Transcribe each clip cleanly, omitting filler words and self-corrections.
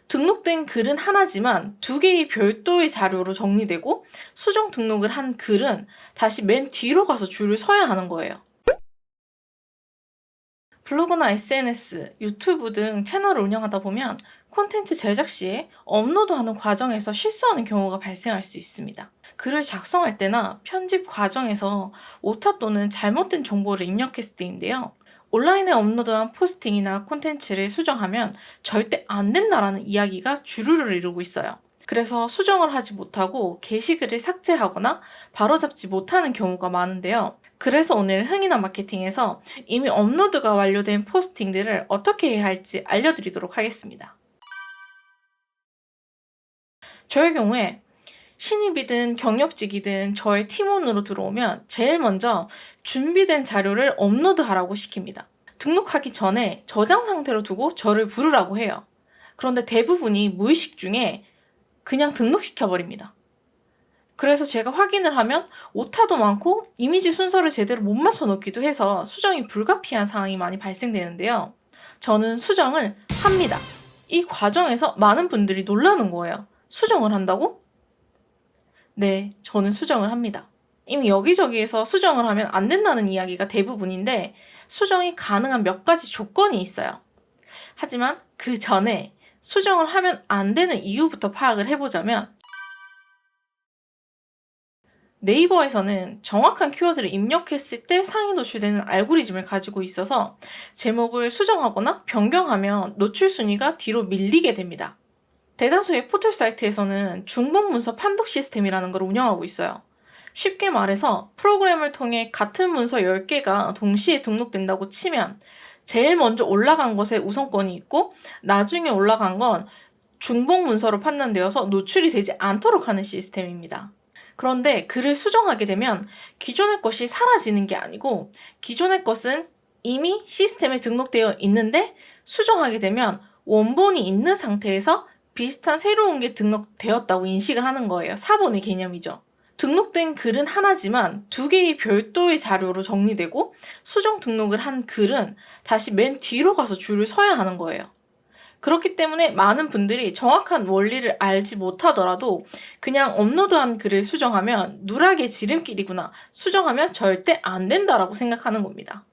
등록된 글은 하나지만 두 개의 별도의 자료로 정리되고 수정 등록을 한 글은 다시 맨 뒤로 가서 줄을 서야 하는 거예요. 블로그나 SNS, 유튜브 등 채널을 운영하다 보면 콘텐츠 제작 시에 업로드하는 과정에서 실수하는 경우가 발생할 수 있습니다. 글을 작성할 때나 편집 과정에서 오타 또는 잘못된 정보를 입력했을 때인데요. 온라인에 업로드한 포스팅이나 콘텐츠를 수정하면 절대 안 된다라는 이야기가 주류를 이루고 있어요. 그래서 수정을 하지 못하고 게시글을 삭제하거나 바로잡지 못하는 경우가 많은데요. 그래서 오늘 흥이나 마케팅에서 이미 업로드가 완료된 포스팅들을 어떻게 해야 할지 알려드리도록 하겠습니다. 저의 경우에 신입이든 경력직이든 저의 팀원으로 들어오면 제일 먼저 준비된 자료를 업로드하라고 시킵니다. 등록하기 전에 저장 상태로 두고 저를 부르라고 해요. 그런데 대부분이 무의식 중에 그냥 등록시켜버립니다. 그래서 제가 확인을 하면 오타도 많고 이미지 순서를 제대로 못 맞춰 놓기도 해서 수정이 불가피한 상황이 많이 발생되는데요. 저는 수정을 합니다. 이 과정에서 많은 분들이 놀라는 거예요. 수정을 한다고? 네, 저는 수정을 합니다. 이미 여기저기에서 수정을 하면 안 된다는 이야기가 대부분인데 수정이 가능한 몇 가지 조건이 있어요. 하지만 그 전에 수정을 하면 안 되는 이유부터 파악을 해보자면 네이버에서는 정확한 키워드를 입력했을 때 상위 노출되는 알고리즘을 가지고 있어서 제목을 수정하거나 변경하면 노출 순위가 뒤로 밀리게 됩니다. 대다수의 포털 사이트에서는 중복 문서 판독 시스템이라는 걸 운영하고 있어요. 쉽게 말해서 프로그램을 통해 같은 문서 10개가 동시에 등록된다고 치면 제일 먼저 올라간 것에 우선권이 있고 나중에 올라간 건 중복 문서로 판단되어서 노출이 되지 않도록 하는 시스템입니다. 그런데 글을 수정하게 되면 기존의 것이 사라지는 게 아니고 기존의 것은 이미 시스템에 등록되어 있는데 수정하게 되면 원본이 있는 상태에서 비슷한 새로운 게 등록되었다고 인식을 하는 거예요. 사본의 개념이죠. 등록된 글은 하나지만 두 개의 별도의 자료로 정리되고 수정 등록을 한 글은 다시 맨 뒤로 가서 줄을 서야 하는 거예요. 그렇기 때문에 많은 분들이 정확한 원리를 알지 못하더라도 그냥 업로드한 글을 수정하면 누락의 지름길이구나, 수정하면 절대 안 된다라고 생각하는 겁니다.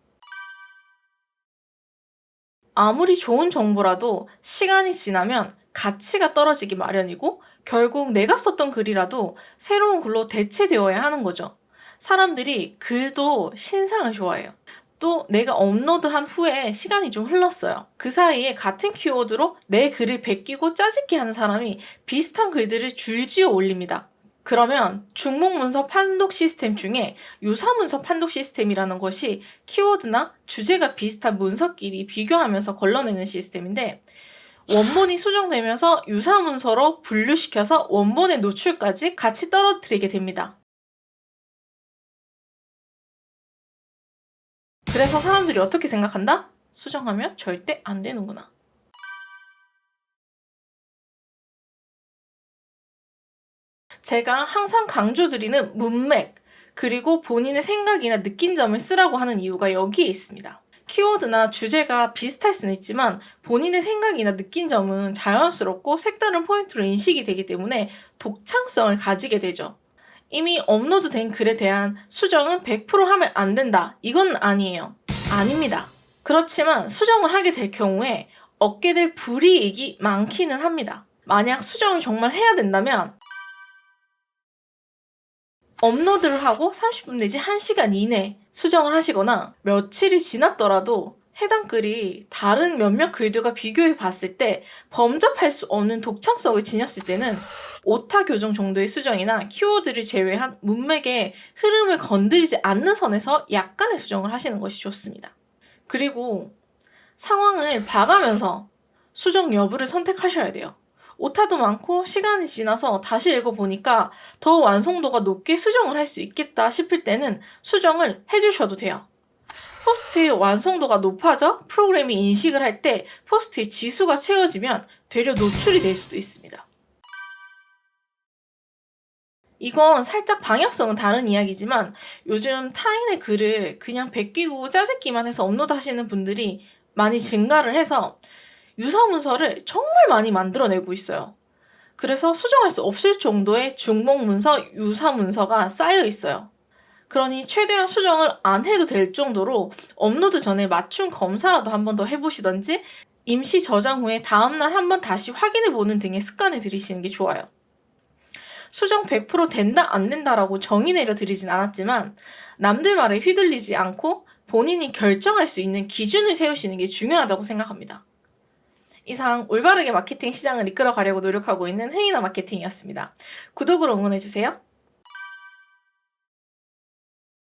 아무리 좋은 정보라도 시간이 지나면 가치가 떨어지기 마련이고 결국 내가 썼던 글이라도 새로운 글로 대체되어야 하는 거죠. 사람들이 글도 신상을 좋아해요. 또 내가 업로드한 후에 시간이 좀 흘렀어요. 그 사이에 같은 키워드로 내 글을 베끼고 짜집기 하는 사람이 비슷한 글들을 줄지어 올립니다. 그러면 중복 문서 판독 시스템 중에 유사 문서 판독 시스템이라는 것이 키워드나 주제가 비슷한 문서끼리 비교하면서 걸러내는 시스템인데 원본이 수정되면서 유사 문서로 분류시켜서 원본의 노출까지 같이 떨어뜨리게 됩니다. 그래서 사람들이 어떻게 생각한다? 수정하면 절대 안 되는구나. 제가 항상 강조드리는 문맥, 그리고 본인의 생각이나 느낀 점을 쓰라고 하는 이유가 여기에 있습니다. 키워드나 주제가 비슷할 수는 있지만 본인의 생각이나 느낀 점은 자연스럽고 색다른 포인트로 인식이 되기 때문에 독창성을 가지게 되죠. 이미 업로드된 글에 대한 수정은 100% 하면 안 된다. 이건 아니에요. 아닙니다. 그렇지만 수정을 하게 될 경우에 얻게 될 불이익이 많기는 합니다. 만약 수정을 정말 해야 된다면 업로드를 하고 30분 내지 1시간 이내 수정을 하시거나 며칠이 지났더라도 해당 글이 다른 몇몇 글들과 비교해 봤을 때 범접할 수 없는 독창성을 지녔을 때는 오타 교정 정도의 수정이나 키워드를 제외한 문맥의 흐름을 건드리지 않는 선에서 약간의 수정을 하시는 것이 좋습니다. 그리고 상황을 봐가면서 수정 여부를 선택하셔야 돼요. 오타도 많고 시간이 지나서 다시 읽어보니까 더 완성도가 높게 수정을 할 수 있겠다 싶을 때는 수정을 해주셔도 돼요. 포스트의 완성도가 높아져 프로그램이 인식을 할 때 포스트의 지수가 채워지면 되려 노출이 될 수도 있습니다. 이건 살짝 방향성은 다른 이야기지만 요즘 타인의 글을 그냥 베끼고 짜집기만 해서 업로드 하시는 분들이 많이 증가를 해서 유사 문서를 정말 많이 만들어내고 있어요. 그래서 수정할 수 없을 정도의 중복 문서, 유사 문서가 쌓여 있어요. 그러니 최대한 수정을 안 해도 될 정도로 업로드 전에 맞춤 검사라도 한 번 더 해보시던지 임시 저장 후에 다음날 한번 다시 확인해보는 등의 습관을 들이시는 게 좋아요. 수정 100% 된다 안 된다라고 정의 내려드리진 않았지만 남들 말에 휘둘리지 않고 본인이 결정할 수 있는 기준을 세우시는 게 중요하다고 생각합니다. 이상 올바르게 마케팅 시장을 이끌어가려고 노력하고 있는 헤이나 마케팅이었습니다. 구독으로 응원해주세요.